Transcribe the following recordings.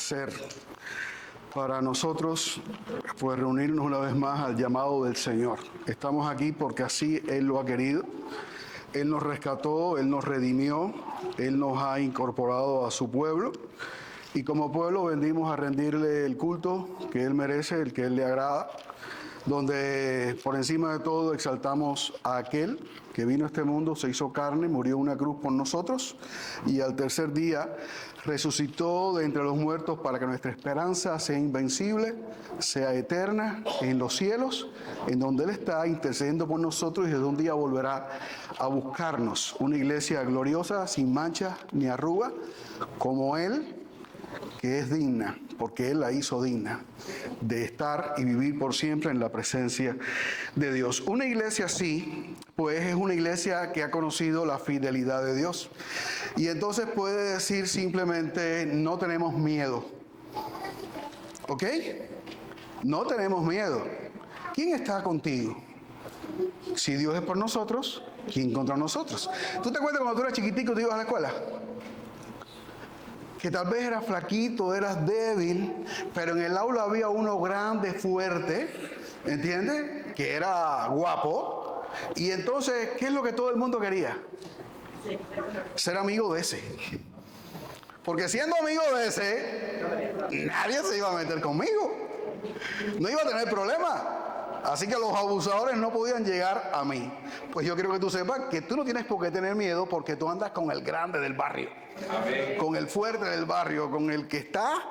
placer para nosotros pues reunirnos una vez más al llamado del Señor. Estamos aquí porque así Él lo ha querido. Él nos rescató, Él nos redimió, Él nos ha incorporado a su pueblo y como pueblo venimos a rendirle el culto que Él merece, el que Él le agrada, donde por encima de todo exaltamos a aquel que vino a este mundo, se hizo carne, murió en una cruz por nosotros y al tercer día resucitó de entre los muertos para que nuestra esperanza sea invencible, sea eterna en los cielos, en donde Él está intercediendo por nosotros y desde un día volverá a buscarnos. Una iglesia gloriosa, sin mancha ni arruga, como Él, que es digna, porque Él la hizo digna de estar y vivir por siempre en la presencia de Dios. Una iglesia así, pues es una iglesia que ha conocido la fidelidad de Dios. Y entonces puede decir simplemente, no tenemos miedo. ¿Ok? No tenemos miedo. ¿Quién está contigo? Si Dios es por nosotros, ¿quién contra nosotros? ¿Tú te acuerdas cuando tú eras chiquitico y te ibas a la escuela? Que tal vez eras flaquito, eras débil, pero en el aula había uno grande, fuerte, ¿entiendes? Que era guapo. Y entonces, ¿qué es lo que todo el mundo quería? Ser amigo de ese. Porque siendo amigo de ese, nadie se iba a meter conmigo. No iba a tener problema. Así que los abusadores no podían llegar a mí. Pues yo quiero que tú sepas que tú no tienes por qué tener miedo porque tú andas con el grande del barrio. Amén. Con el fuerte del barrio, con el que está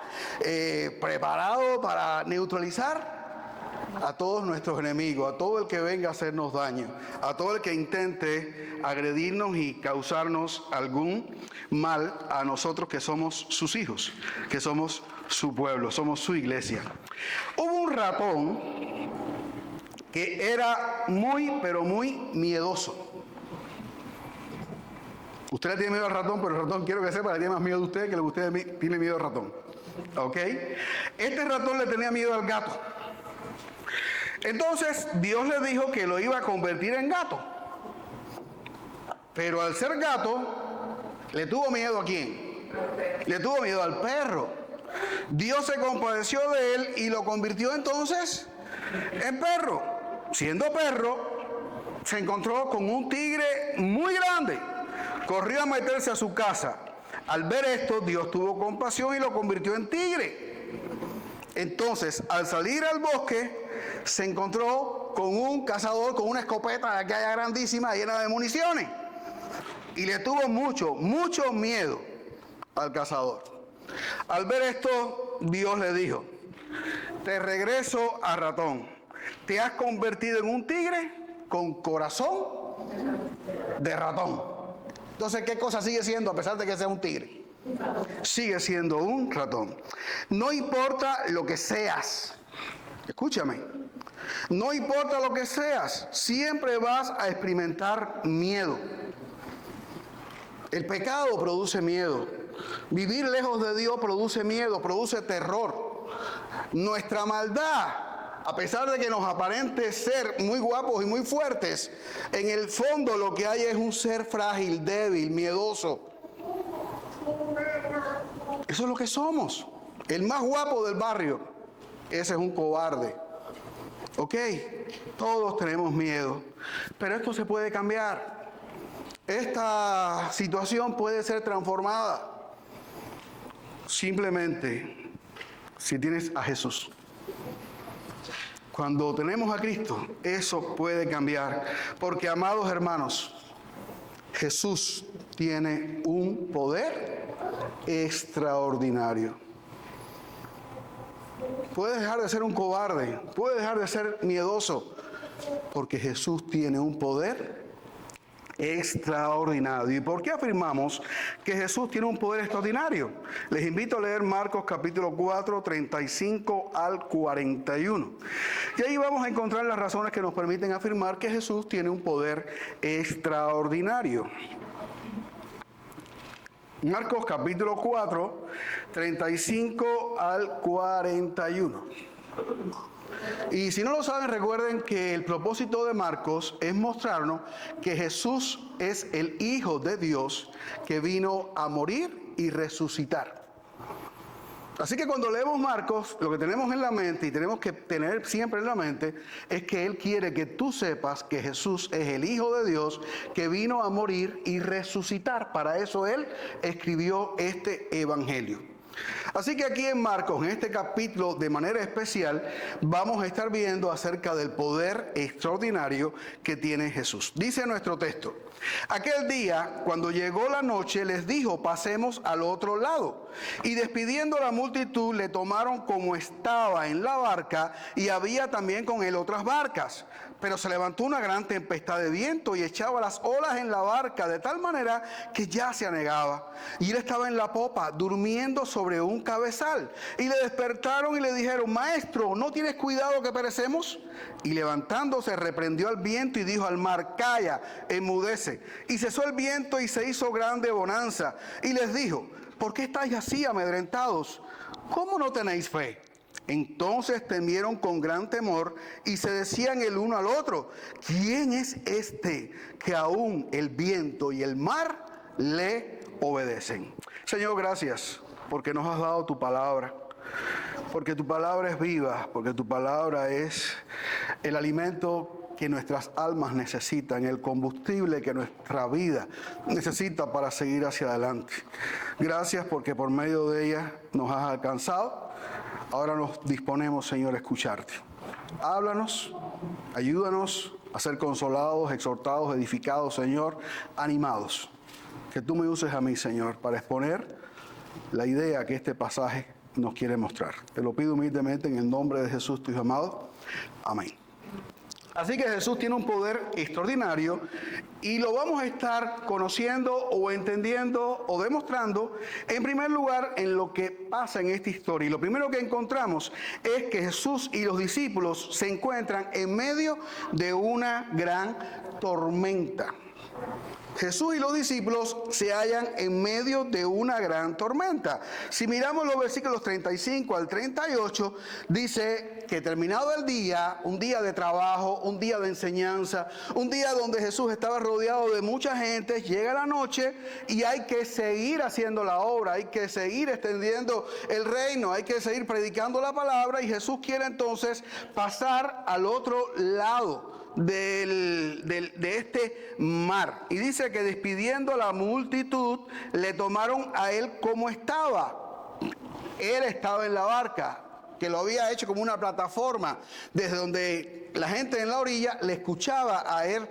preparado para neutralizar a todos nuestros enemigos, a todo el que venga a hacernos daño, a todo el que intente agredirnos y causarnos algún mal a nosotros que somos sus hijos, que somos su pueblo, somos su iglesia. Hubo un ratón que era muy, pero muy miedoso. Usted le tiene miedo al ratón, pero el ratón quiero que sepa, le tiene más miedo de usted que lo que usted tiene miedo al ratón. ¿Ok? Este ratón le tenía miedo al gato. Entonces Dios le dijo que lo iba a convertir en gato. Pero al ser gato, ¿le tuvo miedo a quién? Le tuvo miedo al perro. Dios se compadeció de él y lo convirtió entonces en perro. Siendo perro, se encontró con un tigre muy grande. Corrió a meterse a su casa. Al ver esto, Dios tuvo compasión y lo convirtió en tigre. Entonces, al salir al bosque, se encontró con un cazador con una escopeta de aquella grandísima llena de municiones. Y le tuvo mucho, mucho miedo al cazador. Al ver esto, Dios le dijo, te regreso a ratón. Te has convertido en un tigre con corazón de ratón. Entonces, ¿qué cosa sigue siendo a pesar de que sea un tigre? Sigue siendo un ratón. No importa lo que seas. Escúchame. No importa lo que seas. Siempre vas a experimentar miedo. El pecado produce miedo. Vivir lejos de Dios produce miedo, produce terror. Nuestra maldad, a pesar de que nos aparente ser muy guapos y muy fuertes, en el fondo lo que hay es un ser frágil, débil, miedoso. Eso es lo que somos. El más guapo del barrio, ese es un cobarde. ¿Ok? Todos tenemos miedo, pero esto se puede cambiar. Esta situación puede ser transformada simplemente si tienes a Jesús. Cuando tenemos a Cristo, eso puede cambiar. Porque, amados hermanos, Jesús tiene un poder extraordinario. Puedes dejar de ser un cobarde, puedes dejar de ser miedoso, porque Jesús tiene un poder extraordinario. ¿Y por qué afirmamos que Jesús tiene un poder extraordinario? Les invito a leer Marcos capítulo 4, 35 al 41. Y ahí vamos a encontrar las razones que nos permiten afirmar que Jesús tiene un poder extraordinario. Marcos capítulo 4, 35 al 41. Y si no lo saben, recuerden que el propósito de Marcos es mostrarnos que Jesús es el Hijo de Dios que vino a morir y resucitar. Así que cuando leemos Marcos, lo que tenemos en la mente y tenemos que tener siempre en la mente es que Él quiere que tú sepas que Jesús es el Hijo de Dios que vino a morir y resucitar. Para eso Él escribió este Evangelio. Así que aquí en Marcos, en este capítulo de manera especial, vamos a estar viendo acerca del poder extraordinario que tiene Jesús. Dice nuestro texto: aquel día, cuando llegó la noche, les dijo: pasemos al otro lado. Y despidiendo a la multitud, le tomaron como estaba en la barca, y había también con él otras barcas. Pero se levantó una gran tempestad de viento y echaba las olas en la barca de tal manera que ya se anegaba. Y él estaba en la popa, durmiendo sobre un cabezal. Y le despertaron y le dijeron: Maestro, ¿no tienes cuidado que perecemos? Y levantándose reprendió al viento y dijo al mar: Calla, enmudece. Y cesó el viento y se hizo grande bonanza. Y les dijo: ¿por qué estáis así amedrentados? ¿Cómo no tenéis fe? Entonces temieron con gran temor y se decían el uno al otro: ¿quién es este que aún el viento y el mar le obedecen? Señor, gracias porque nos has dado tu palabra, porque tu palabra es viva, porque tu palabra es el alimento que nuestras almas necesitan, el combustible que nuestra vida necesita para seguir hacia adelante. Gracias porque por medio de ella nos has alcanzado. Ahora nos disponemos, Señor, a escucharte. Háblanos, ayúdanos a ser consolados, exhortados, edificados, Señor, animados. Que tú me uses a mí, Señor, para exponer la idea que este pasaje nos quiere mostrar. Te lo pido humildemente en el nombre de Jesús, tu Hijo amado. Amén. Así que Jesús tiene un poder extraordinario y lo vamos a estar conociendo o entendiendo o demostrando, en primer lugar, en lo que pasa en esta historia. Y lo primero que encontramos es que Jesús y los discípulos se encuentran en medio de una gran tormenta. Jesús y los discípulos se hallan en medio de una gran tormenta. Si miramos los versículos 35 al 38, dice que terminado el día, un día de trabajo, un día de enseñanza, un día donde Jesús estaba rodeado de mucha gente, llega la noche y hay que seguir haciendo la obra, hay que seguir extendiendo el reino, hay que seguir predicando la palabra, y Jesús quiere entonces pasar al otro lado de este mar. Y dice que despidiendo a la multitud, le tomaron a él como estaba. Él estaba en la barca, que lo había hecho como una plataforma, desde donde la gente en la orilla le escuchaba a él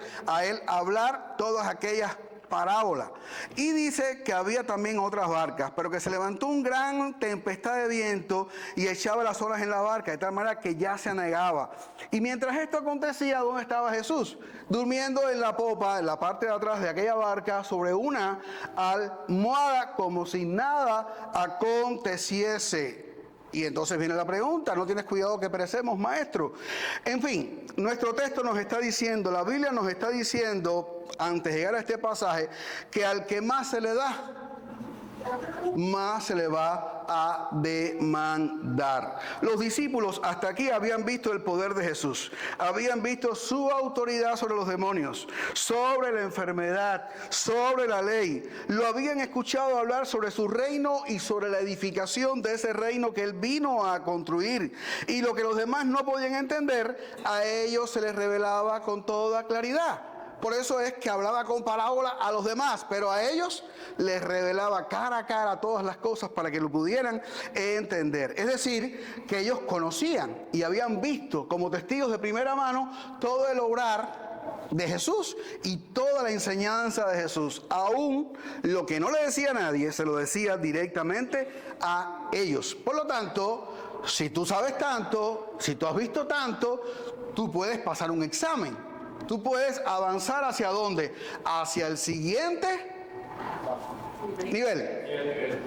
hablar todas aquellas parábola. Y dice que había también otras barcas, pero que se levantó un gran tempestad de viento y echaba las olas en la barca, de tal manera que ya se anegaba. Y mientras esto acontecía, ¿dónde estaba Jesús? Durmiendo en la popa, en la parte de atrás de aquella barca, sobre una almohada, como si nada aconteciese. Y entonces viene la pregunta: ¿no tienes cuidado que perecemos, maestro? En fin, nuestro texto nos está diciendo, la Biblia nos está diciendo, antes de llegar a este pasaje, que al que más se le da, más se le va a demandar. Los discípulos hasta aquí habían visto el poder de Jesús, habían visto su autoridad sobre los demonios, sobre la enfermedad, sobre la ley. Lo habían escuchado hablar sobre su reino y sobre la edificación de ese reino que él vino a construir. Y lo que los demás no podían entender, a ellos se les revelaba con toda claridad. Por eso es que hablaba con parábola a los demás, pero a ellos les revelaba cara a cara todas las cosas para que lo pudieran entender. Es decir, que ellos conocían y habían visto como testigos de primera mano todo el obrar de Jesús y toda la enseñanza de Jesús. Aún lo que no le decía a nadie, se lo decía directamente a ellos. Por lo tanto, si tú sabes tanto, si tú has visto tanto, tú puedes pasar un examen. Tú puedes avanzar ¿hacia dónde? Hacia el siguiente nivel.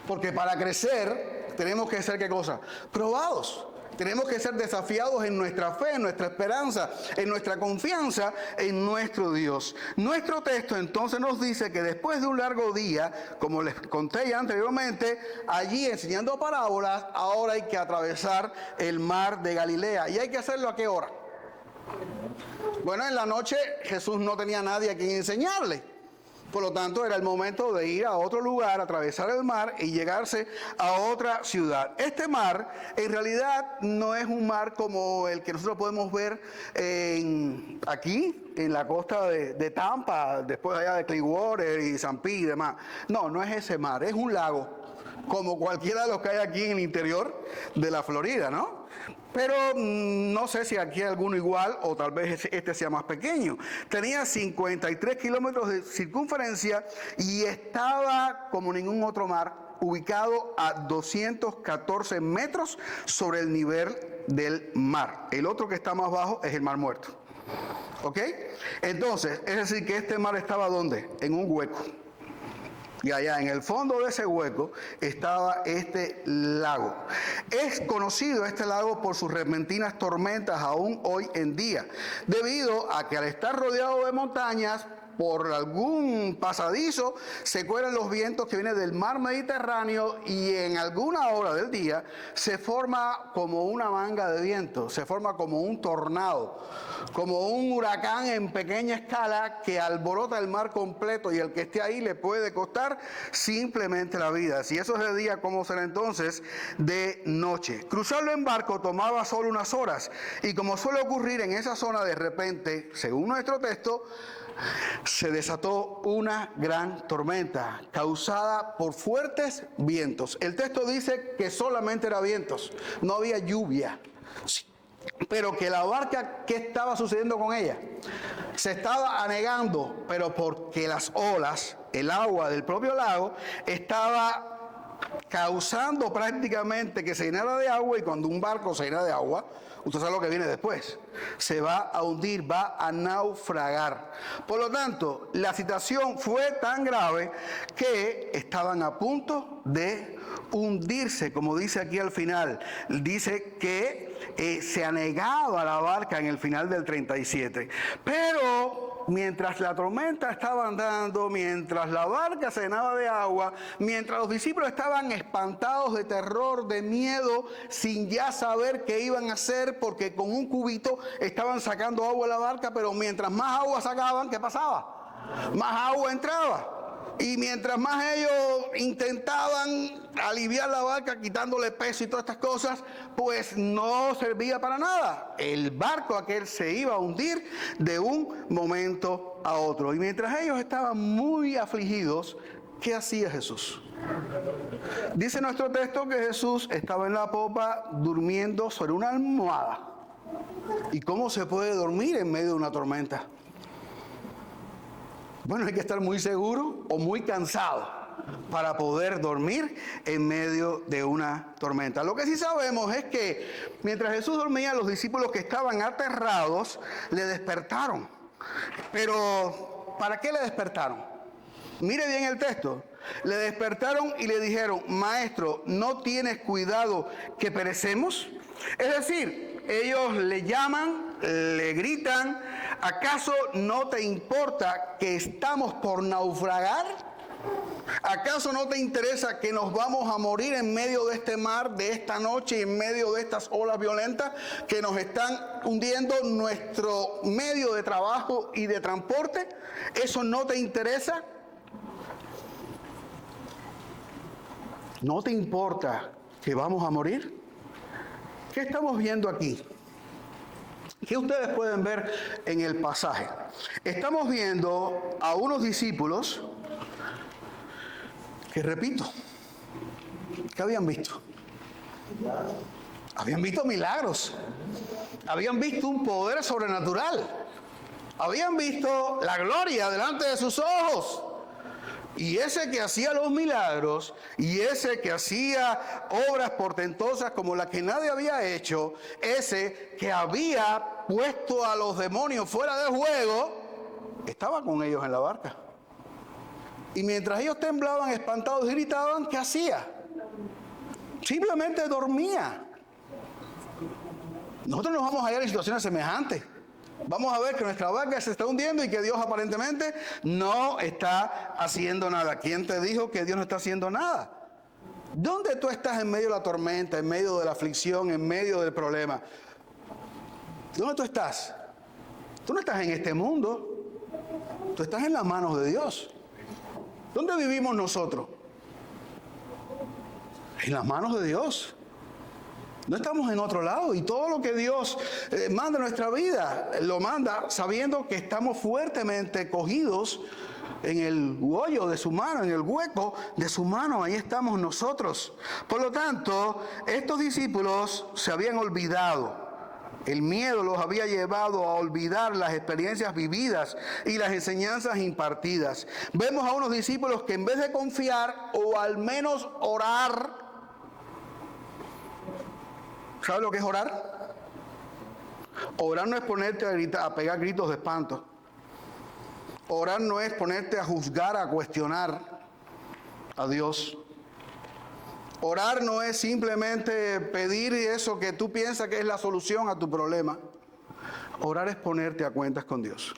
Porque para crecer tenemos que ser, ¿qué cosa? Probados. Tenemos que ser desafiados en nuestra fe, en nuestra esperanza, en nuestra confianza en nuestro Dios. Nuestro texto entonces nos dice que después de un largo día, como les conté ya anteriormente, allí enseñando parábolas, ahora hay que atravesar el mar de Galilea. ¿Y hay que hacerlo a qué hora? Bueno, en la noche Jesús no tenía nadie a quien enseñarle. Por lo tanto, era el momento de ir a otro lugar, atravesar el mar y llegarse a otra ciudad. Este mar, en realidad, no es un mar como el que nosotros podemos ver aquí, en la costa de Tampa, después allá de Clearwater y San Pete y demás. No, no es ese mar, es un lago, como cualquiera de los que hay aquí en el interior de la Florida, ¿no? Pero no sé si aquí hay alguno igual o tal vez este sea más pequeño. Tenía 53 kilómetros de circunferencia y estaba, como ningún otro mar, ubicado a 214 metros sobre el nivel del mar. El otro que está más bajo es el Mar Muerto. ¿Ok? Entonces, es decir que este mar estaba ¿dónde? En un hueco. Y allá en el fondo de ese hueco estaba este lago. Es conocido este lago por sus repentinas tormentas aún hoy en día, debido a que al estar rodeado de montañas, por algún pasadizo se cuelan los vientos que vienen del mar Mediterráneo y en alguna hora del día se forma como una manga de viento, se forma como un tornado, como un huracán en pequeña escala que alborota el mar completo y el que esté ahí le puede costar simplemente la vida. Si eso es de día, ¿cómo será entonces de noche? Cruzarlo en barco tomaba solo unas horas y como suele ocurrir en esa zona, de repente, según nuestro texto, se desató una gran tormenta causada por fuertes vientos. El texto dice que solamente era vientos, no había lluvia. Pero que la barca, ¿qué estaba sucediendo con ella? Se estaba anegando, pero porque las olas, el agua del propio lago, estaba causando prácticamente que se llenara de agua, y cuando un barco se llena de agua, usted sabe lo que viene después. Se va a hundir, va a naufragar. Por lo tanto, la situación fue tan grave que estaban a punto de hundirse, como dice aquí al final. Dice que se anegaba la barca en el final del 37. Pero mientras la tormenta estaba andando, mientras la barca se llenaba de agua, mientras los discípulos estaban espantados de terror, de miedo, sin ya saber qué iban a hacer, porque con un cubito estaban sacando agua de la barca, pero mientras más agua sacaban, ¿qué pasaba? Más agua entraba. Y mientras más ellos intentaban aliviar la barca, quitándole peso y todas estas cosas, pues no servía para nada. El barco aquel se iba a hundir de un momento a otro. Y mientras ellos estaban muy afligidos, ¿qué hacía Jesús? Dice nuestro texto que Jesús estaba en la popa durmiendo sobre una almohada. ¿Y cómo se puede dormir en medio de una tormenta? Bueno, hay que estar muy seguro o muy cansado para poder dormir en medio de una tormenta. Lo que sí sabemos es que mientras Jesús dormía, los discípulos que estaban aterrados le despertaron. Pero, ¿para qué le despertaron? Mire bien el texto. Le despertaron y le dijeron: Maestro, ¿no tienes cuidado que perecemos? Es decir, ellos le llaman, le gritan: ¿acaso no te importa que estamos por naufragar? ¿Acaso no te interesa que nos vamos a morir en medio de este mar, de esta noche, y en medio de estas olas violentas que nos están hundiendo nuestro medio de trabajo y de transporte? ¿Eso no te interesa? ¿No te importa que vamos a morir? ¿Qué estamos viendo aquí? ¿Qué ustedes pueden ver en el pasaje? Estamos viendo a unos discípulos que, repito, ¿qué habían visto? Habían visto milagros, habían visto un poder sobrenatural, habían visto la gloria delante de sus ojos. Y ese que hacía los milagros, y ese que hacía obras portentosas como las que nadie había hecho, ese que había puesto a los demonios fuera de juego, estaba con ellos en la barca. Y mientras ellos temblaban, espantados y gritaban, ¿qué hacía? Simplemente dormía. Nosotros nos vamos a hallar en situaciones semejantes. Vamos a ver que nuestra barca se está hundiendo y que Dios aparentemente no está haciendo nada. ¿Quién te dijo que Dios no está haciendo nada? ¿Dónde tú estás en medio de la tormenta, en medio de la aflicción, en medio del problema? ¿Dónde tú estás? Tú no estás en este mundo. Tú estás en las manos de Dios. ¿Dónde vivimos nosotros? En las manos de Dios. No estamos en otro lado, y todo lo que Dios manda en nuestra vida, lo manda sabiendo que estamos fuertemente cogidos en el hoyo de su mano, en el hueco de su mano. Ahí estamos nosotros. Por lo tanto, estos discípulos se habían olvidado. El miedo los había llevado a olvidar las experiencias vividas y las enseñanzas impartidas. Vemos a unos discípulos que en vez de confiar o al menos orar, ¿sabe lo que es orar? Orar no es ponerte a gritar, a pegar gritos de espanto. Orar no es ponerte a juzgar, a cuestionar a Dios. Orar no es simplemente pedir eso que tú piensas que es la solución a tu problema. Orar es ponerte a cuentas con Dios.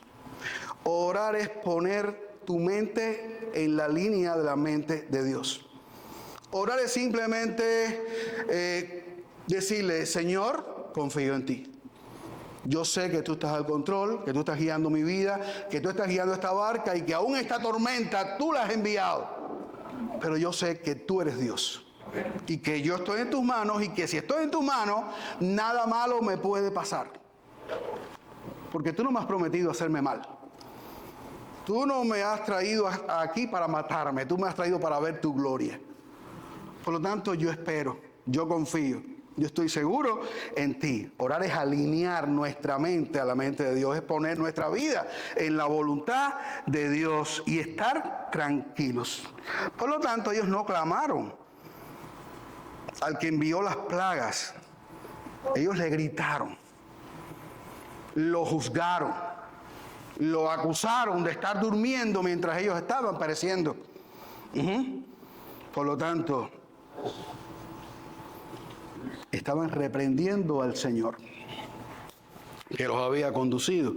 Orar es poner tu mente en la línea de la mente de Dios. Orar es simplemente decirle: Señor, confío en ti. Yo sé que tú estás al control, que tú estás guiando mi vida, que tú estás guiando esta barca y que aún esta tormenta tú la has enviado. Pero yo sé que tú eres Dios y que yo estoy en tus manos, y que si estoy en tus manos, nada malo me puede pasar. Porque tú no me has prometido hacerme mal. Tú no me has traído aquí para matarme, tú me has traído para ver tu gloria. Por lo tanto, yo espero, yo confío. Yo estoy seguro en ti. Orar es alinear nuestra mente a la mente de Dios, es poner nuestra vida en la voluntad de Dios y estar tranquilos. Por lo tanto, ellos no clamaron al que envió las plagas. Ellos le gritaron, lo juzgaron, lo acusaron de estar durmiendo mientras ellos estaban pereciendo. Por lo tanto, estaban reprendiendo al Señor que los había conducido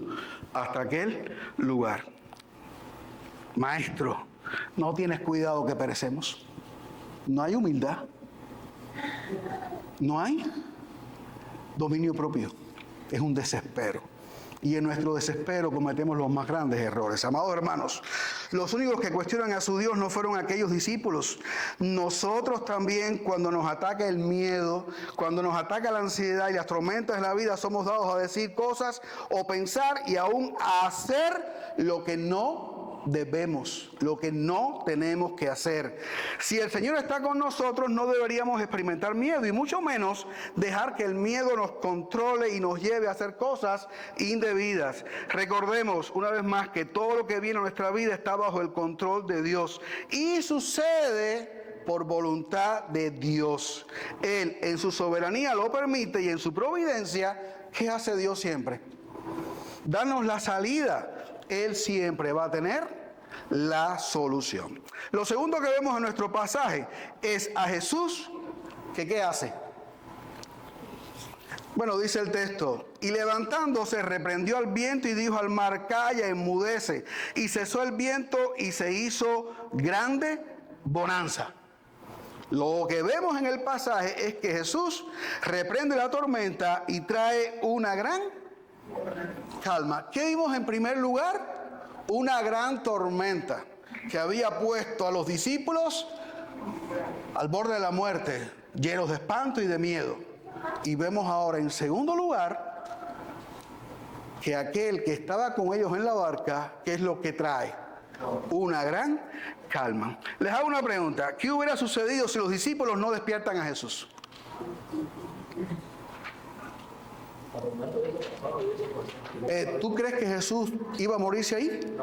hasta aquel lugar. Maestro, ¿no tienes cuidado que perecemos? No hay humildad, no hay dominio propio, es un desespero. Y en nuestro desespero cometemos los más grandes errores. Amados hermanos, los únicos que cuestionan a su Dios no fueron aquellos discípulos. Nosotros también, cuando nos ataca el miedo, cuando nos ataca la ansiedad y las tormentas de la vida, somos dados a decir cosas o pensar y aún a hacer lo que no debemos, lo que no tenemos que hacer. Si el Señor está con nosotros, no deberíamos experimentar miedo, y mucho menos dejar que el miedo nos controle y nos lleve a hacer cosas indebidas. Recordemos una vez más que todo lo que viene a nuestra vida está bajo el control de Dios y sucede por voluntad de Dios. Él en su soberanía lo permite, y en su providencia, ¿qué hace Dios siempre? Darnos la salida. Él siempre va a tener la solución. Lo segundo que vemos en nuestro pasaje es a Jesús que ¿qué hace? Bueno, dice el texto: y levantándose reprendió al viento y dijo al mar: calla, enmudece. Y cesó el viento y se hizo grande bonanza. Lo que vemos en el pasaje es que Jesús reprende la tormenta y trae una gran calma. ¿Qué vimos en primer lugar? Una gran tormenta que había puesto a los discípulos al borde de la muerte, llenos de espanto y de miedo. Y vemos ahora en segundo lugar que aquel que estaba con ellos en la barca, ¿qué es lo que trae? Una gran calma. Les hago una pregunta: ¿qué hubiera sucedido si los discípulos no despiertan a Jesús? ¿Tú crees que Jesús iba a morirse ahí?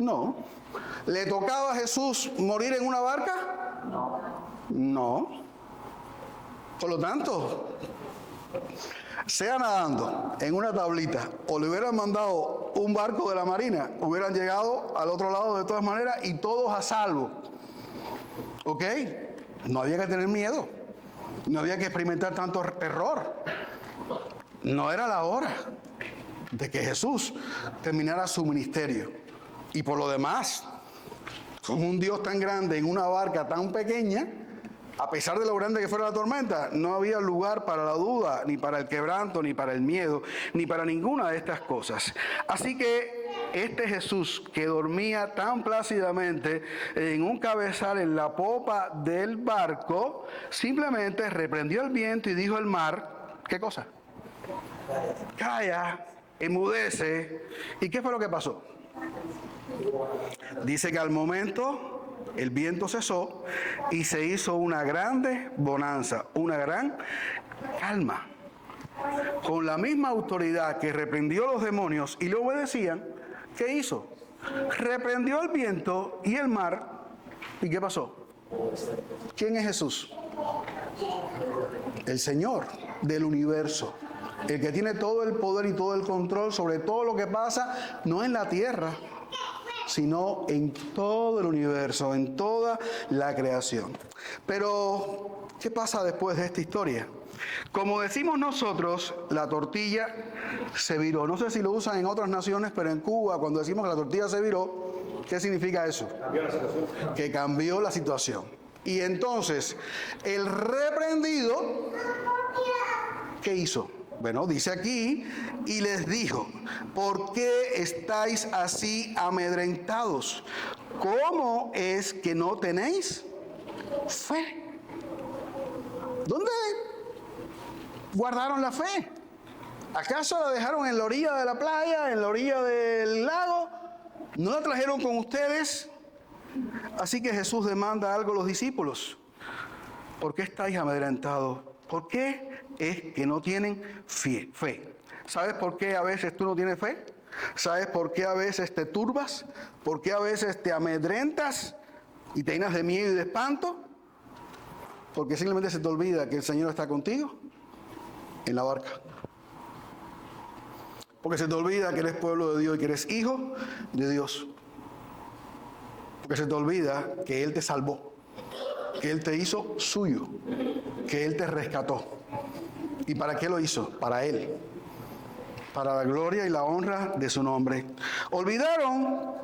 No. ¿Le tocaba a Jesús morir en una barca? No. Por lo tanto, sea nadando en una tablita o le hubieran mandado un barco de la marina, hubieran llegado al otro lado de todas maneras y todos a salvo. ¿Ok? No había que tener miedo. No había que experimentar tanto terror. No era la hora de que Jesús terminara su ministerio. Y por lo demás, con un Dios tan grande en una barca tan pequeña, a pesar de lo grande que fuera la tormenta, no había lugar para la duda, ni para el quebranto, ni para el miedo, ni para ninguna de estas cosas. Así que este Jesús que dormía tan plácidamente en un cabezal en la popa del barco, simplemente reprendió el viento y dijo al mar, ¿qué cosa? Calla, enmudece. ¿Y qué fue lo que pasó? Dice que al momento el viento cesó y se hizo una grande bonanza, una gran calma. Con la misma autoridad que reprendió a los demonios y le obedecían, ¿qué hizo? Reprendió el viento y el mar. ¿Y qué pasó? ¿Quién es Jesús? El Señor del universo. El que tiene todo el poder y todo el control sobre todo lo que pasa, no en la tierra, sino en todo el universo, en toda la creación. Pero, ¿qué pasa después de esta historia? Como decimos nosotros, la tortilla se viró. No sé si lo usan en otras naciones, pero en Cuba, cuando decimos que la tortilla se viró, ¿qué significa eso? Cambió la situación. Que cambió la situación. Y entonces, el reprendido, ¿qué hizo? Bueno, dice aquí, y les dijo, ¿por qué estáis así amedrentados? ¿Cómo es que no tenéis fe? ¿Dónde guardaron la fe? ¿Acaso la dejaron en la orilla de la playa, en la orilla del lago? ¿No la trajeron con ustedes? Así que Jesús demanda algo a los discípulos. ¿Por qué estáis amedrentados? ¿Por qué es que no tienen fe? ¿Sabes por qué a veces tú no tienes fe? ¿Sabes por qué a veces te turbas? ¿Por qué a veces te amedrentas y te llenas de miedo y de espanto? Porque simplemente se te olvida que el Señor está contigo en la barca. Porque se te olvida que eres pueblo de Dios y que eres hijo de Dios. Porque se te olvida que Él te salvó, que Él te hizo suyo, que Él te rescató. ¿Y para qué lo hizo? Para Él. Para la gloria y la honra de su nombre. Olvidaron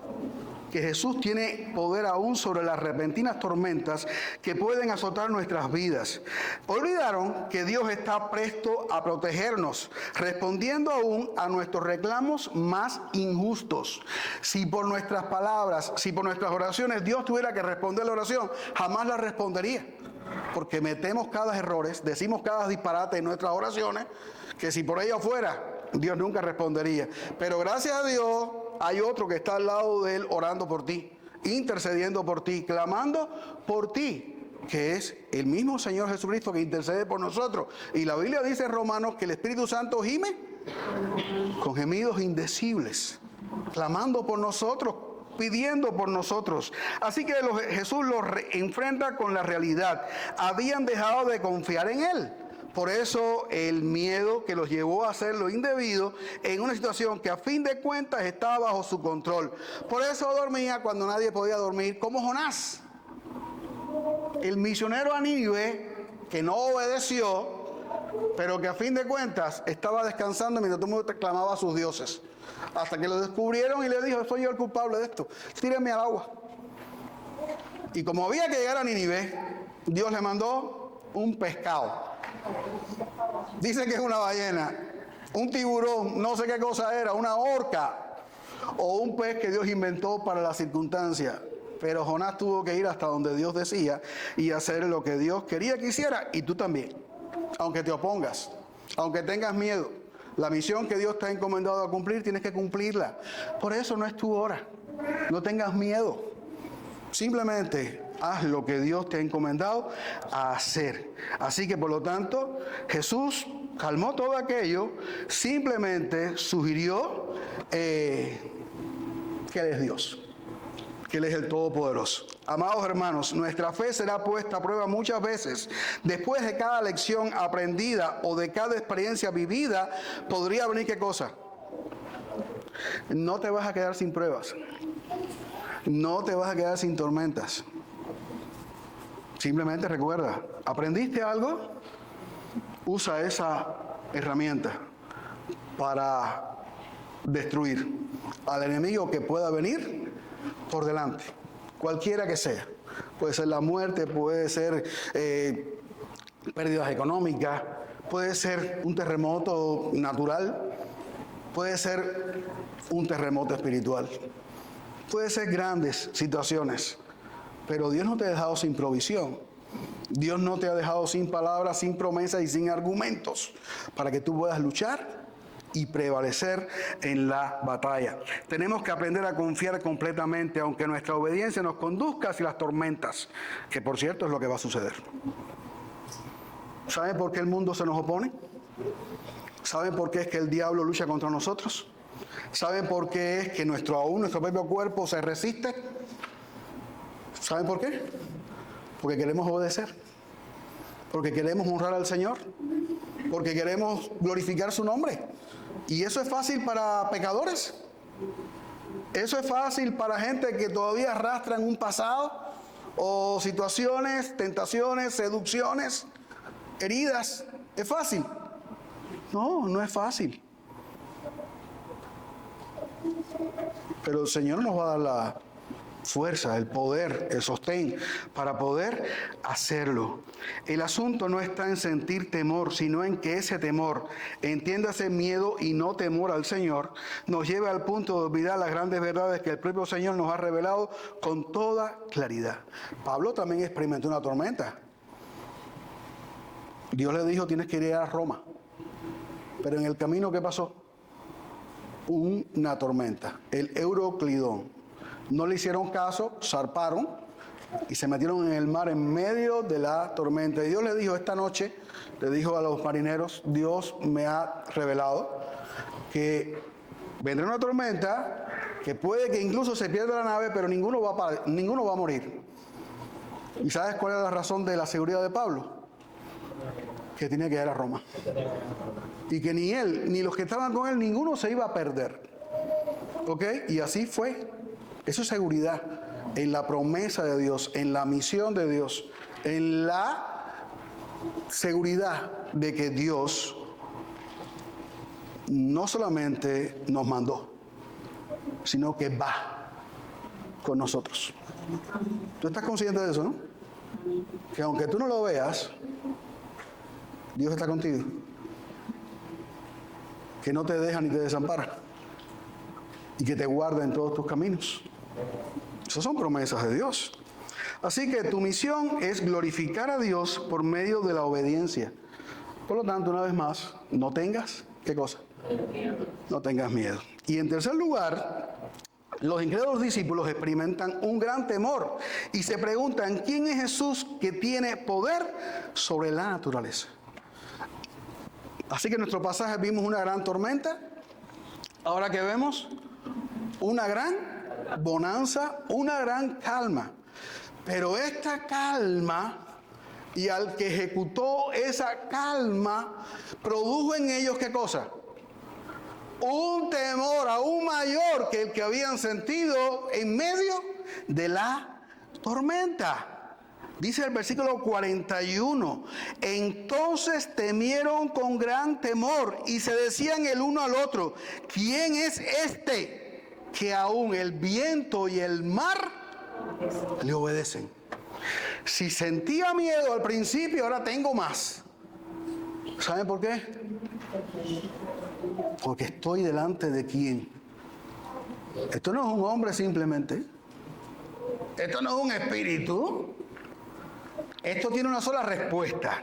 que Jesús tiene poder aún sobre las repentinas tormentas que pueden azotar nuestras vidas. Olvidaron que Dios está presto a protegernos, respondiendo aún a nuestros reclamos más injustos. Si por nuestras palabras, si por nuestras oraciones Dios tuviera que responder la oración, jamás la respondería. Porque metemos cada error, decimos cada disparate en nuestras oraciones, que si por ello fuera, Dios nunca respondería. Pero gracias a Dios hay otro que está al lado de Él orando por ti, intercediendo por ti, clamando por ti, que es el mismo Señor Jesucristo que intercede por nosotros. Y la Biblia dice en Romanos que el Espíritu Santo gime con gemidos indecibles, clamando por nosotros, pidiendo por nosotros. Así que Jesús los enfrenta con la realidad. Habían dejado de confiar en Él. Por eso el miedo que los llevó a hacer lo indebido en una situación que a fin de cuentas estaba bajo su control. Por eso dormía cuando nadie podía dormir, como Jonás, el misionero a Nínive, que no obedeció, pero que a fin de cuentas estaba descansando mientras todo el mundo clamaba a sus dioses. Hasta que lo descubrieron y le dijo, soy yo el culpable de esto, tírenme al agua. Y como había que llegar a Nínive, Dios le mandó un pescado. Dice que es una ballena, un tiburón, no sé qué cosa era, una orca o un pez que Dios inventó para la circunstancia. Pero Jonás tuvo que ir hasta donde Dios decía y hacer lo que Dios quería que hiciera, y tú también, aunque te opongas, aunque tengas miedo. La misión que Dios te ha encomendado a cumplir, tienes que cumplirla. Por eso no es tu hora. No tengas miedo. Simplemente haz lo que Dios te ha encomendado a hacer. Así que por lo tanto, Jesús calmó todo aquello, simplemente sugirió que Él es Dios, que Él es el Todopoderoso. Amados hermanos, nuestra fe será puesta a prueba muchas veces. Después de cada lección aprendida o de cada experiencia vivida, podría venir ¿qué cosa? No te vas a quedar sin pruebas. No te vas a quedar sin tormentas. Simplemente recuerda, ¿aprendiste algo? Usa esa herramienta para destruir al enemigo que pueda venir por delante, cualquiera que sea. Puede ser la muerte, puede ser pérdidas económicas, puede ser un terremoto natural, puede ser un terremoto espiritual, puede ser grandes situaciones, pero Dios no te ha dejado sin provisión. Dios no te ha dejado sin palabras, sin promesas y sin argumentos para que tú puedas luchar y prevalecer en la batalla. Tenemos que aprender a confiar completamente, aunque nuestra obediencia nos conduzca hacia las tormentas, que por cierto es lo que va a suceder. ¿Saben por qué el mundo se nos opone? ¿Saben por qué es que el diablo lucha contra nosotros? ¿Saben por qué es que nuestro propio cuerpo se resiste? ¿Saben por qué? Porque queremos obedecer, porque queremos honrar al Señor, porque queremos glorificar su nombre. Y eso es fácil para pecadores. Eso es fácil para gente que todavía arrastra en un pasado o situaciones, tentaciones, seducciones, heridas. ¿Es fácil? No, no es fácil. Pero el Señor nos va a dar la fuerza, el poder, el sostén para poder hacerlo. El asunto no está en sentir temor, sino en que ese temor, entiéndase miedo y no temor al Señor, nos lleve al punto de olvidar las grandes verdades que el propio Señor nos ha revelado con toda claridad. Pablo también experimentó una tormenta. Dios le dijo, tienes que ir a Roma. Pero en el camino, ¿qué pasó? Una tormenta, el Euroclidón. No le hicieron caso, zarparon y se metieron en el mar en medio de la tormenta. Y Dios le dijo esta noche, le dijo a los marineros, Dios me ha revelado que vendrá una tormenta, que puede que incluso se pierda la nave, pero ninguno va a morir. ¿Y sabes cuál era la razón de la seguridad de Pablo? Que tenía que ir a Roma. Y que ni él, ni los que estaban con él, ninguno se iba a perder. ¿Ok? Y así fue. Eso es seguridad en la promesa de Dios, en la misión de Dios, en la seguridad de que Dios no solamente nos mandó, sino que va con nosotros. ¿Tú estás consciente de eso, no? Que aunque tú no lo veas, Dios está contigo. Que no te deja ni te desampara. Y que te guarda en todos tus caminos. Esas son promesas de Dios. Así que tu misión es glorificar a Dios por medio de la obediencia. Por lo tanto, una vez más, no tengas, ¿qué cosa? No tengas miedo. Y en tercer lugar, los incrédulos discípulos experimentan un gran temor y se preguntan, ¿quién es Jesús que tiene poder sobre la naturaleza? Así que en nuestro pasaje vimos una gran tormenta. Ahora que vemos una gran bonanza, una gran calma. Pero esta calma y al que ejecutó esa calma, produjo en ellos ¿qué cosa? Un temor aún mayor que el que habían sentido en medio de la tormenta. Dice el versículo 41, entonces temieron con gran temor y se decían el uno al otro, ¿quién es este que aún el viento y el mar le obedecen? Si sentía miedo al principio, ahora tengo más. ¿Saben por qué? Porque estoy delante de quién. Esto no es un hombre simplemente. Esto no es un espíritu. Esto tiene una sola respuesta.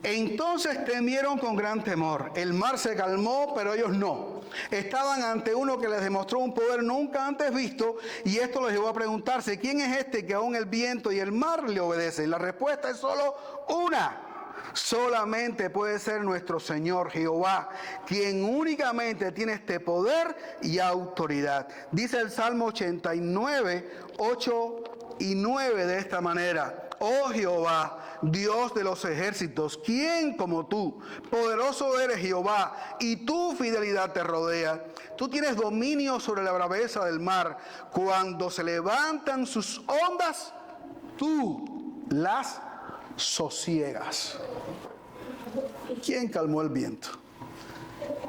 Entonces temieron con gran temor. El mar se calmó, pero ellos no. Estaban ante uno que les demostró un poder nunca antes visto, y esto los llevó a preguntarse, ¿quién es este que aún el viento y el mar le obedecen? La respuesta es solo una. Solamente puede ser nuestro Señor Jehová, quien únicamente tiene este poder y autoridad. Dice el Salmo 89, 8 y 9 de esta manera. Oh Jehová, Dios de los ejércitos, ¿quién como tú? Poderoso eres Jehová, y tu fidelidad te rodea. Tú tienes dominio sobre la braveza del mar. Cuando se levantan sus ondas, tú las sosiegas. ¿Quién calmó el viento?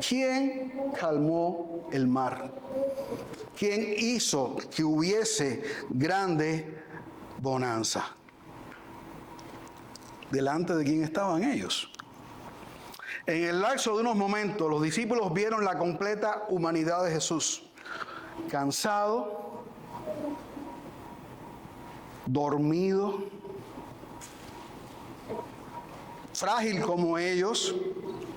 ¿Quién calmó el mar? ¿Quién hizo que hubiese grande bonanza? ¿Delante de quién estaban ellos? En el lapso de unos momentos, los discípulos vieron la completa humanidad de Jesús, cansado, dormido, frágil como ellos,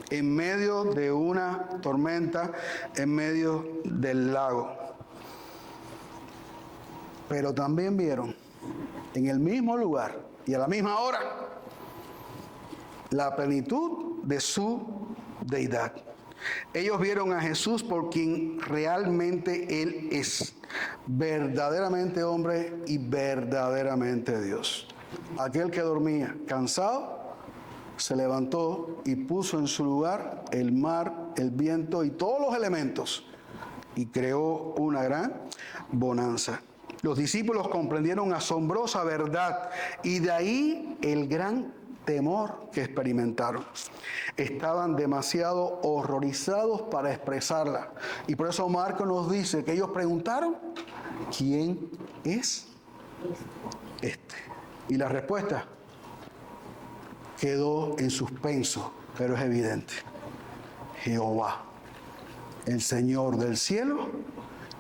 en medio de una tormenta, en medio del lago. Pero también vieron en el mismo lugar y a la misma hora la plenitud de su deidad. Ellos vieron a Jesús por quien realmente Él es, verdaderamente hombre y verdaderamente Dios. Aquel que dormía cansado, se levantó y puso en su lugar el mar, el viento y todos los elementos y creó una gran bonanza. Los discípulos comprendieron asombrosa verdad y de ahí el gran temor que experimentaron. Estaban demasiado horrorizados para expresarla. Y por eso Marcos nos dice que ellos preguntaron, ¿quién es este? Y la respuesta quedó en suspenso, pero es evidente. Jehová, el Señor del cielo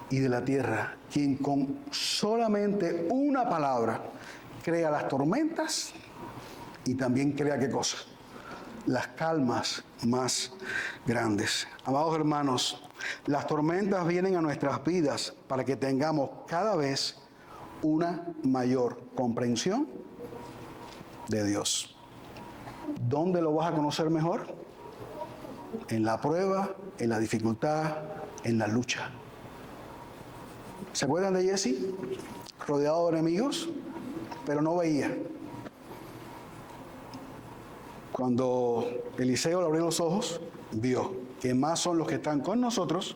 y de la tierra, quien con solamente una palabra crea las tormentas y también crea ¿qué cosa? Las calmas más grandes. Amados hermanos, las tormentas vienen a nuestras vidas para que tengamos cada vez una mayor comprensión de Dios. ¿Dónde lo vas a conocer mejor? En la prueba, en la dificultad, en la lucha. ¿Se acuerdan de Jesse? Rodeado de enemigos, pero no veía. Cuando Eliseo le abrió los ojos, vio que más son los que están con nosotros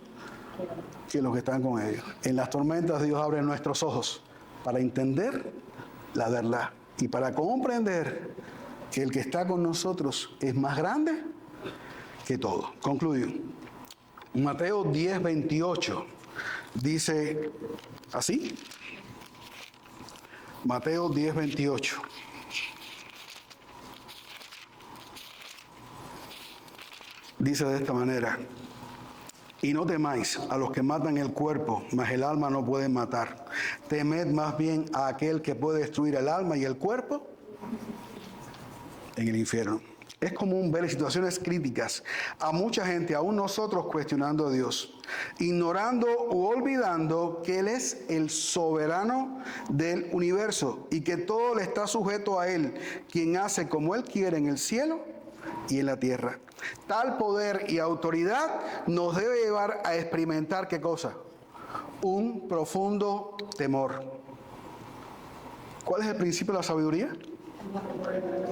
que los que están con ellos. En las tormentas Dios abre nuestros ojos para entender la verdad y para comprender que el que está con nosotros es más grande que todo. Concluyo. Mateo 10:28 dice así. Mateo 10:28. Dice de esta manera: y no temáis a los que matan el cuerpo, mas el alma no pueden matar. Temed más bien a aquel que puede destruir el alma y el cuerpo en el infierno. Es común ver situaciones críticas a mucha gente, aún nosotros, cuestionando a Dios, ignorando u olvidando que Él es el soberano del universo y que todo le está sujeto a Él, quien hace como Él quiere en el cielo y en la tierra. Tal poder y autoridad nos debe llevar a experimentar ¿qué cosa? Un profundo temor. ¿Cuál es el principio de la sabiduría?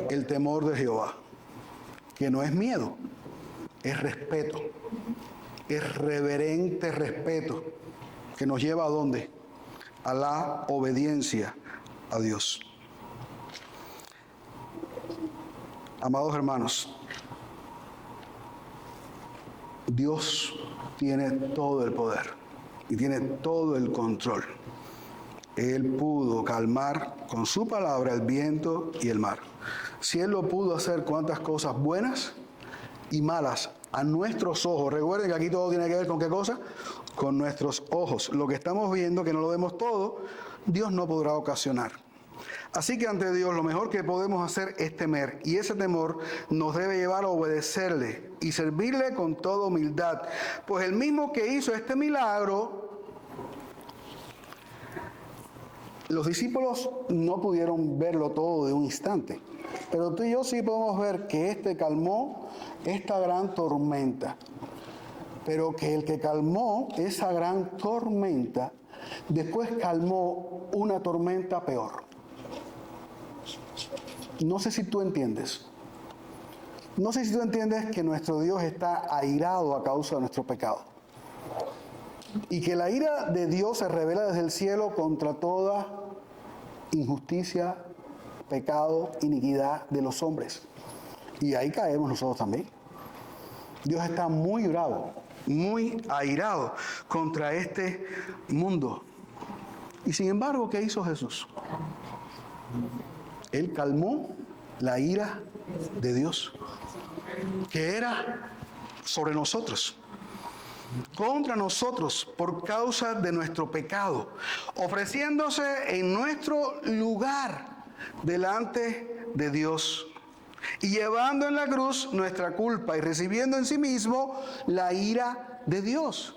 El temor de Jehová, que no es miedo, es respeto, es reverente respeto, que nos lleva ¿a dónde? A la obediencia a Dios. Amados hermanos, Dios tiene todo el poder y tiene todo el control. Él pudo calmar con su palabra el viento y el mar. Si Él lo pudo hacer, ¿cuántas cosas buenas y malas a nuestros ojos? Recuerden que aquí todo tiene que ver con ¿qué cosa? Con nuestros ojos. Lo que estamos viendo, que no lo vemos todo, Dios no podrá ocasionar. Así que ante Dios lo mejor que podemos hacer es temer, y ese temor nos debe llevar a obedecerle y servirle con toda humildad. Pues el mismo que hizo este milagro, los discípulos no pudieron verlo todo de un instante, pero tú y yo sí podemos ver que calmó esta gran tormenta, pero que el que calmó esa gran tormenta, después calmó una tormenta peor. No sé si tú entiendes. No sé si tú entiendes que nuestro Dios está airado a causa de nuestro pecado. Y que la ira de Dios se revela desde el cielo contra toda injusticia, pecado, iniquidad de los hombres. Y ahí caemos nosotros también. Dios está muy bravo, muy airado contra este mundo. Y sin embargo, ¿qué hizo Jesús? Él calmó la ira de Dios. que era sobre nosotros, contra nosotros por causa de nuestro pecado, ofreciéndose en nuestro lugar delante de Dios y llevando en la cruz nuestra culpa y recibiendo en sí mismo la ira de Dios.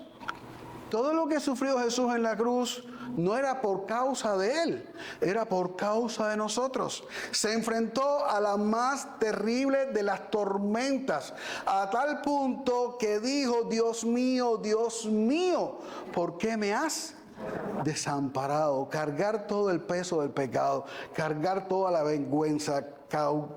Todo lo que sufrió Jesús en la cruz no era por causa de Él, era por causa de nosotros. Se enfrentó a la más terrible de las tormentas, a tal punto que dijo: Dios mío, ¿por qué me has desamparado? Cargar todo el peso del pecado, cargar toda la vergüenza,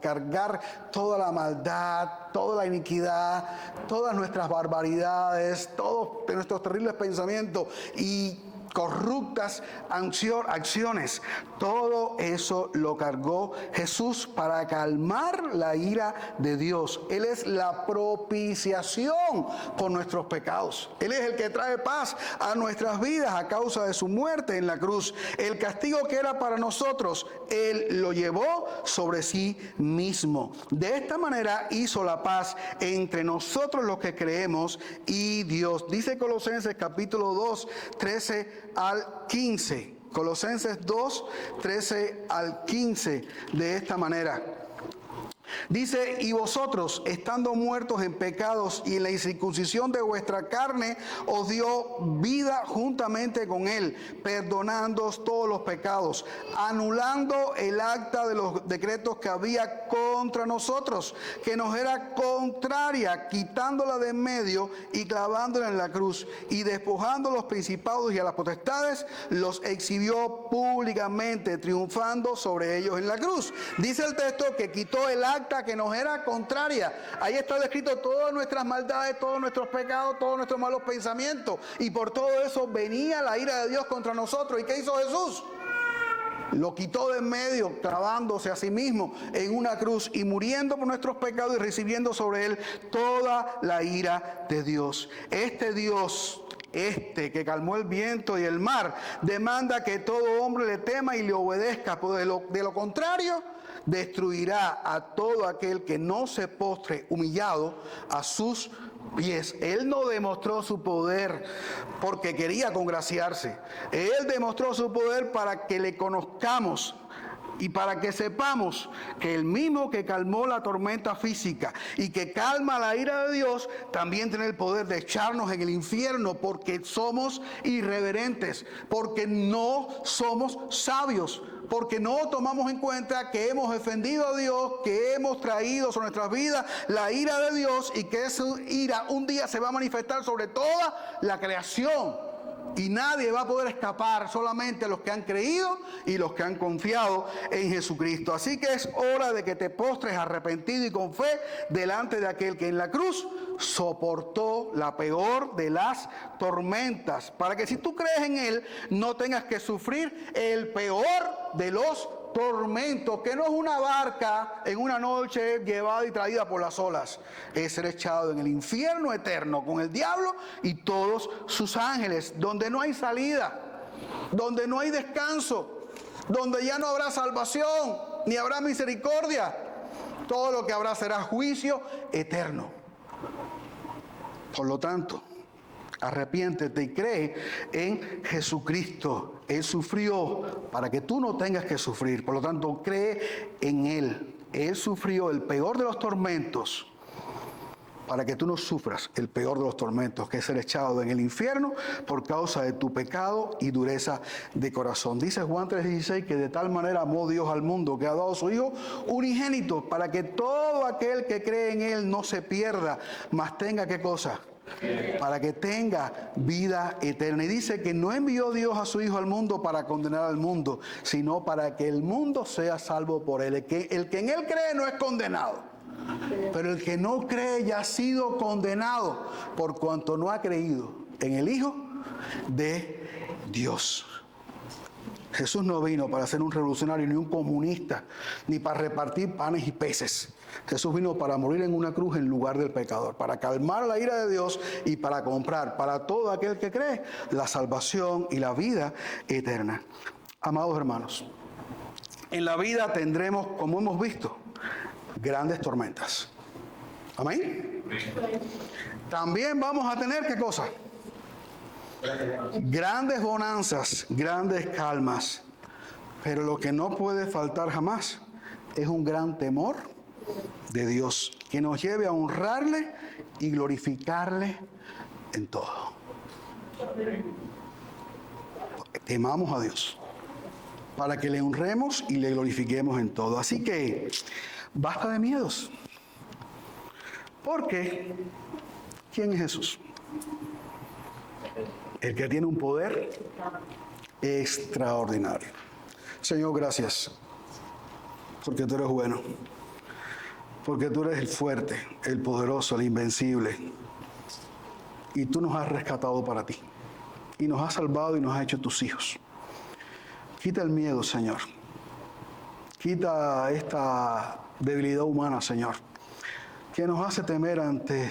cargar toda la maldad, toda la iniquidad, todas nuestras barbaridades, todos nuestros terribles pensamientos y corruptas acciones. Todo eso lo cargó Jesús para calmar la ira de Dios. Él es la propiciación por nuestros pecados. Él es el que trae paz a nuestras vidas a causa de su muerte en la cruz. El castigo que era para nosotros, Él lo llevó sobre sí mismo. De esta manera hizo la paz entre nosotros los que creemos y Dios. Dice Colosenses capítulo 2, 13 al 15. Colosenses 2, 13 al 15, de esta manera. Dice: y vosotros, estando muertos en pecados y en la incircuncisión de vuestra carne, os dio vida juntamente con Él, perdonándoos todos los pecados, anulando el acta de los decretos que había contra nosotros, que nos era contraria, quitándola de en medio y clavándola en la cruz, y despojando a los principados y a las potestades, los exhibió públicamente, triunfando sobre ellos en la cruz. Dice el texto que quitó el acta que nos era contraria. Ahí está descrito todas nuestras maldades, todos nuestros pecados, todos nuestros malos pensamientos, y por todo eso venía la ira de Dios contra nosotros. ¿Y qué hizo Jesús? Lo quitó de en medio, clavándose a sí mismo en una cruz y muriendo por nuestros pecados y recibiendo sobre Él toda la ira de Dios. Este Dios, que calmó el viento y el mar, demanda que todo hombre le tema y le obedezca, pues de lo contrario destruirá a todo aquel que no se postre humillado a sus pies. Él no demostró su poder porque quería congraciarse. Él demostró su poder para que le conozcamos y para que sepamos que el mismo que calmó la tormenta física y que calma la ira de Dios, también tiene el poder de echarnos en el infierno, porque somos irreverentes, porque no somos sabios, porque no tomamos en cuenta que hemos ofendido a Dios, que hemos traído sobre nuestras vidas la ira de Dios, y que esa ira un día se va a manifestar sobre toda la creación. Y nadie va a poder escapar, solamente los que han creído y los que han confiado en Jesucristo. Así que es hora de que te postres arrepentido y con fe delante de aquel que en la cruz soportó la peor de las tormentas, para que si tú crees en Él no tengas que sufrir el peor de los tormentos, que no es una barca en una noche llevada y traída por las olas, es ser echado en el infierno eterno con el diablo y todos sus ángeles, donde no hay salida, donde no hay descanso, donde ya no habrá salvación ni habrá misericordia. Todo lo que habrá será juicio eterno. Por lo tanto, arrepiéntete y cree en Jesucristo. Él sufrió para que tú no tengas que sufrir. Por lo tanto, cree en Él. Él sufrió el peor de los tormentos para que tú no sufras el peor de los tormentos, que es ser echado en el infierno por causa de tu pecado y dureza de corazón. Dice Juan 3:16 que de tal manera amó Dios al mundo que ha dado a su Hijo unigénito, para que todo aquel que cree en Él no se pierda, mas tenga ¿qué cosa? Para que tenga vida eterna. Y dice que no envió Dios a su Hijo al mundo para condenar al mundo, sino para que el mundo sea salvo por Él. El que en Él cree no es condenado, pero el que no cree ya ha sido condenado por cuanto no ha creído en el Hijo de Dios. Jesús no vino para ser un revolucionario, ni un comunista, ni para repartir panes y peces. Jesús vino para morir en una cruz en lugar del pecador, para calmar la ira de Dios y para comprar para todo aquel que cree la salvación y la vida eterna. Amados hermanos, en la vida tendremos, como hemos visto, grandes tormentas. Amén. También vamos a tener, ¿qué cosa? Grandes bonanzas, grandes calmas. Pero lo que no puede faltar jamás es un gran temor de Dios que nos lleve a honrarle y glorificarle en todo. Temamos a Dios para que le honremos y le glorifiquemos en todo. Así que basta de miedos. Porque ¿quién es Jesús? El que tiene un poder extraordinario. Señor, gracias, porque tú eres bueno, porque tú eres el fuerte, el poderoso, el invencible, y tú nos has rescatado para ti, y nos has salvado y nos has hecho tus hijos. Quita el miedo, Señor, quita esta debilidad humana, Señor, que nos hace temer ante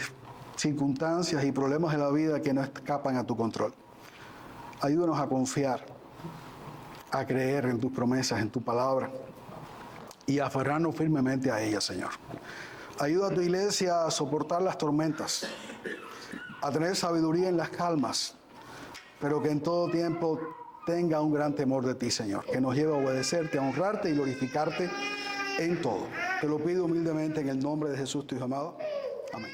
circunstancias y problemas de la vida que no escapan a tu control. Ayúdanos a confiar, a creer en tus promesas, en tu palabra y a aferrarnos firmemente a ella, Señor. Ayuda a tu iglesia a soportar las tormentas, a tener sabiduría en las calmas, pero que en todo tiempo tenga un gran temor de ti, Señor, que nos lleve a obedecerte, a honrarte y glorificarte en todo. Te lo pido humildemente en el nombre de Jesús, tu Hijo amado. Amén.